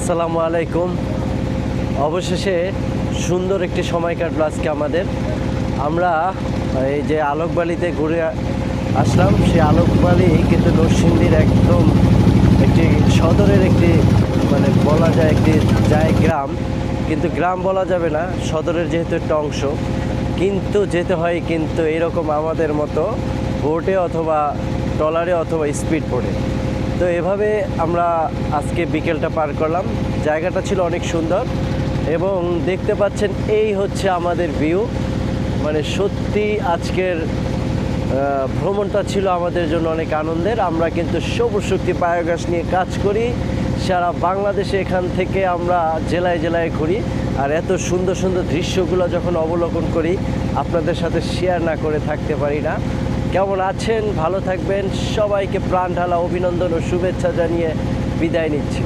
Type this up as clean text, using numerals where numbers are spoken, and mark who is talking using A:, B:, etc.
A: আসসালামু আলাইকুম। অবশেষে সুন্দর একটি সময় কাটলো আজকে আমাদের। আমরা এই যে আলোকবালিতে ঘুরে আসলাম, সেই আলোকবালি কিন্তু নরসিংদীর একদম একটি সদরের একটি বলা যায় একটি গ্রাম, কিন্তু গ্রাম বলা যাবে না, সদরের যেহেতু একটা অংশ, কিন্তু যেতে হয় কিন্তু এরকম আমাদের মতো বোটে অথবা ট্রলারে অথবা স্পিড বোটে। তো এভাবে আমরা আজকে বিকেলটা পার করলাম। জায়গাটা ছিল অনেক সুন্দর এবং দেখতে পাচ্ছেন এই হচ্ছে আমাদের ভিউ। সত্যি আজকের ভ্রমণটা ছিল আমাদের জন্য অনেক আনন্দের। আমরা কিন্তু সবুজ শক্তি বায়োগ্যাস নিয়ে কাজ করি সারা বাংলাদেশে। এখান থেকে আমরা জেলায় জেলায় ঘুরি, আর এত সুন্দর সুন্দর দৃশ্যগুলো যখন অবলোকন করি আপনাদের সাথে শেয়ার না করে থাকতে পারি না। কেমন আছেন? ভালো থাকবেন। সবাইকে প্রাণ ঢালা অভিনন্দন ও শুভেচ্ছা জানিয়ে বিদায় নিচ্ছি।